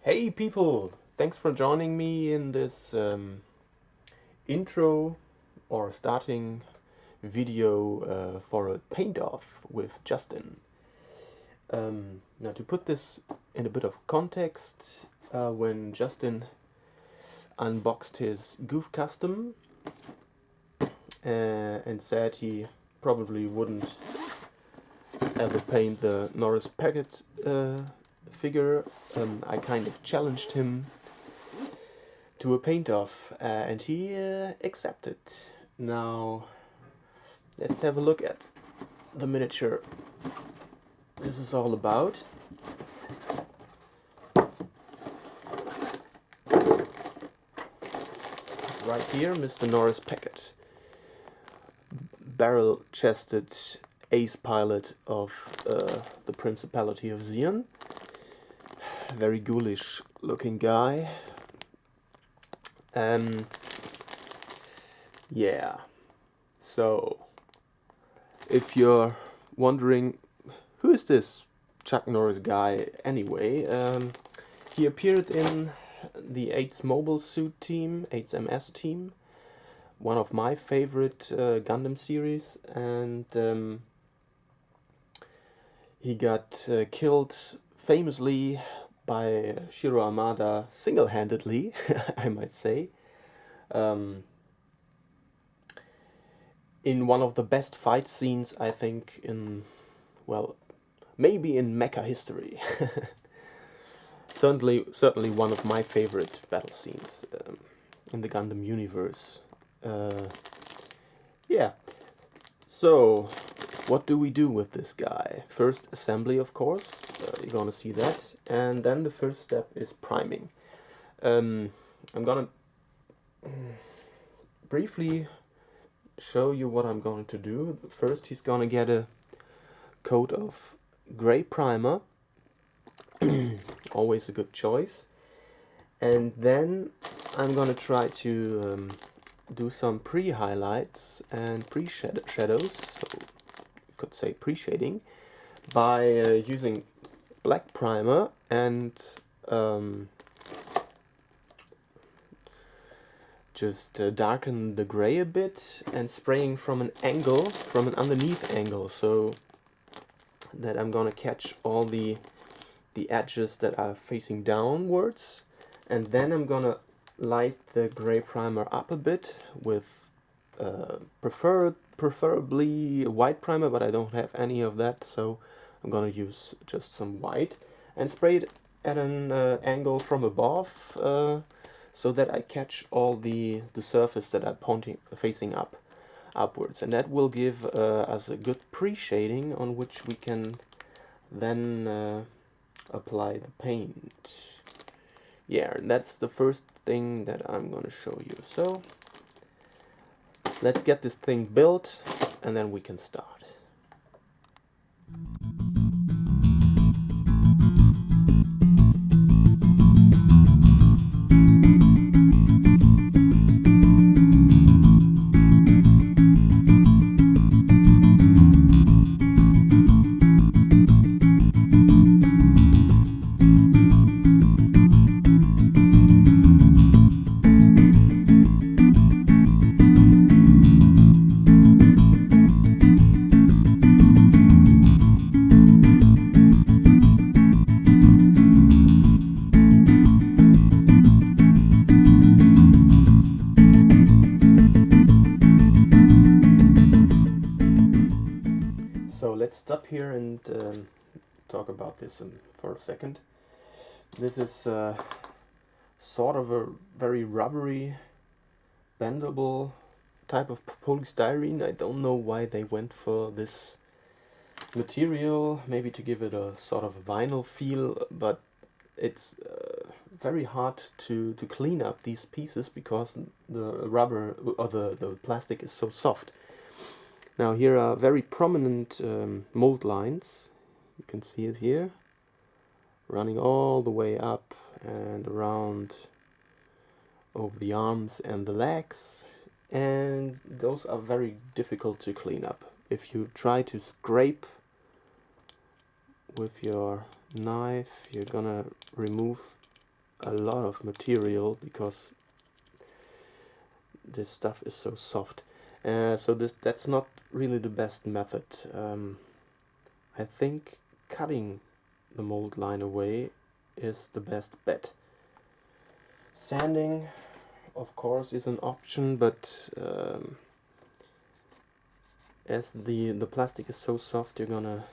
Hey people, thanks for joining me in this intro or starting video for a paint off with Justin. Now to put this in a bit of context, when Justin unboxed his Goof Custom and said he probably wouldn't ever paint the Norris Packard figure, I kind of challenged him to a paint-off, and he accepted. Now, let's have a look at the miniature this is all about. It's right here, Mr. Norris Packard, barrel-chested ace pilot of the Principality of Zion. Very ghoulish looking guy. Yeah, so if you're wondering who is this Chuck Norris guy anyway, he appeared in the 8's Mobile Suit team, 8's MS team, one of my favorite Gundam series, and he got killed famously by Shiro Amada single-handedly, I might say, in one of the best fight scenes, I think, in, well, maybe in mecha history. certainly one of my favorite battle scenes in the Gundam universe. Yeah, so what do we do with this guy? First, assembly, of course. You're gonna see that, and then the first step is priming. I'm gonna briefly show you what I'm going to do. First, he's gonna get a coat of gray primer, always a good choice, and then I'm gonna try to do some pre-highlights and pre-shadows, so you could say pre-shading, by using black primer and just darken the gray a bit and spraying from an angle, from an underneath angle, so that I'm gonna catch all the edges that are facing downwards, and then I'm gonna light the gray primer up a bit with preferably white primer, but I don't have any of that, so I'm gonna use just some white and spray it at an angle from above, so that I catch all the surface that are facing upwards, and that will give us a good pre-shading on which we can then apply the paint. Yeah, and that's the first thing that I'm gonna show you. So let's get this thing built and then we can start. So let's stop here and talk about this for a second. This is sort of a very rubbery, bendable type of polystyrene. I don't know why they went for this material, maybe to give it a sort of vinyl feel, but it's very hard to clean up these pieces because the rubber or the plastic is so soft. Now here are very prominent mold lines. You can see it here, running all the way up and around over the arms and the legs, and those are very difficult to clean up. If you try to scrape with your knife, you're gonna remove a lot of material because this stuff is so soft. So that's not really the best method. I think cutting the mold line away is the best bet. Sanding, of course, is an option, but as the plastic is so soft, you're gonna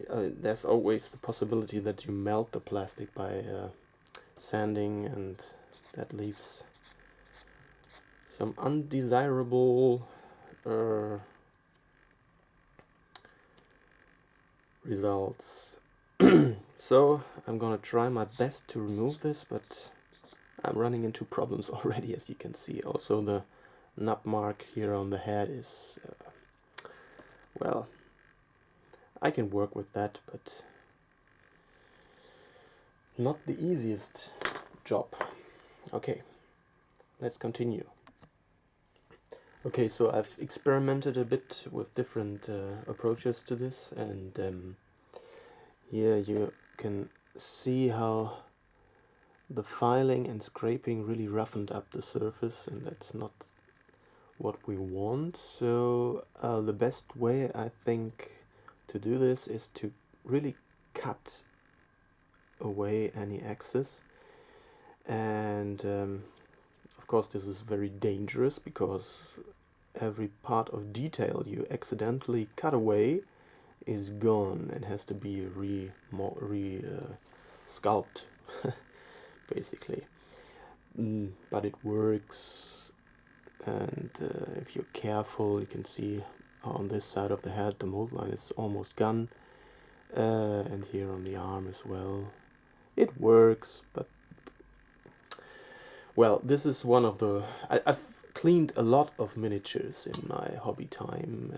there's always the possibility that you melt the plastic by sanding, and that leaves some undesirable results. So I'm gonna try my best to remove this, but I'm running into problems already, as you can see. Also the nub mark here on the head is well, I can work with that, but not the easiest job. Okay, let's continue. Okay, so I've experimented a bit with different approaches to this, and here you can see how the filing and scraping really roughened up the surface, and that's not what we want. So the best way, I think, to do this is to really cut away any excess. And of course this is very dangerous, because every part of detail you accidentally cut away is gone and has to be sculpted basically. But it works, and if you're careful, you can see on this side of the head the mold line is almost gone, and here on the arm as well. It works, but well, this is one of the... I've cleaned a lot of miniatures in my hobby time,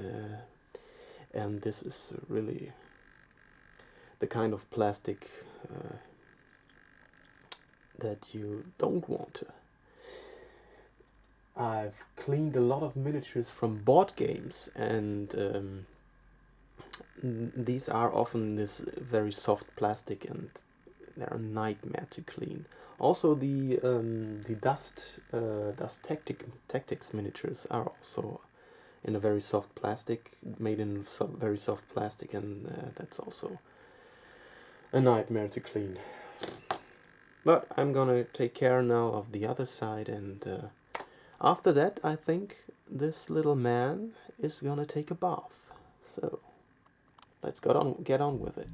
and this is really the kind of plastic that you don't want. I've cleaned a lot of miniatures from board games, and these are often this very soft plastic, and they're a nightmare to clean. Also, the dust tactics miniatures are also in a very soft plastic, made in very soft plastic, and that's also a nightmare to clean. But I'm gonna take care now of the other side, and after that I think this little man is gonna take a bath. So let's get on with it.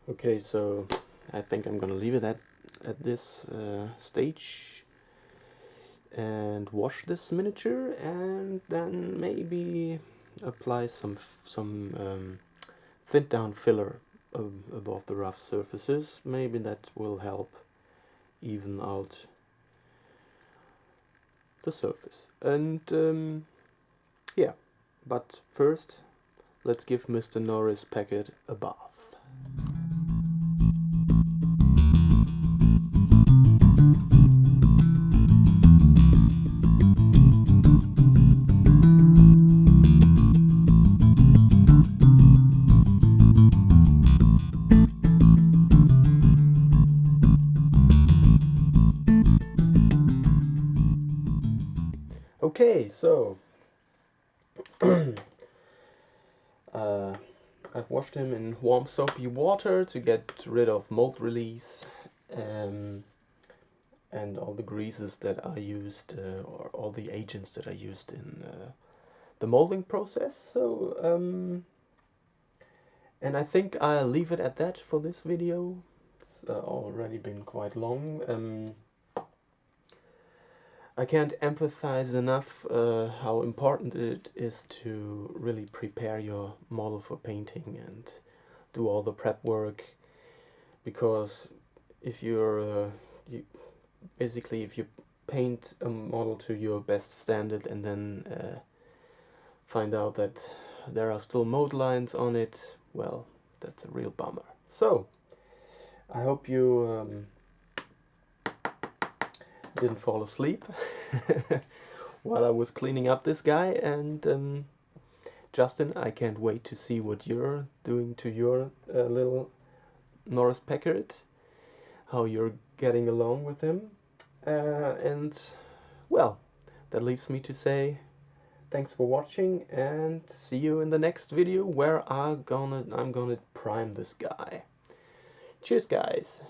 Okay, so I think I'm gonna leave it at this stage and wash this miniature, and then maybe apply some thin down filler above the rough surfaces. Maybe that will help even out the surface. And yeah, but first let's give Mr. Norris Packard a bath. Okay, so I've washed him in warm soapy water to get rid of mold release, and all the greases that are used, or all the agents that are used in the molding process. So and I think I'll leave it at that for this video. It's already been quite long. I can't empathize enough how important it is to really prepare your model for painting and do all the prep work, because if basically if you paint a model to your best standard and then find out that there are still mold lines on it, well, that's a real bummer. So I hope you didn't fall asleep while I was cleaning up this guy. And Justin, I can't wait to see what you're doing to your little Norris Packard, how you're getting along with him. And well, that leaves me to say thanks for watching and see you in the next video where I'm gonna prime this guy. Cheers, guys.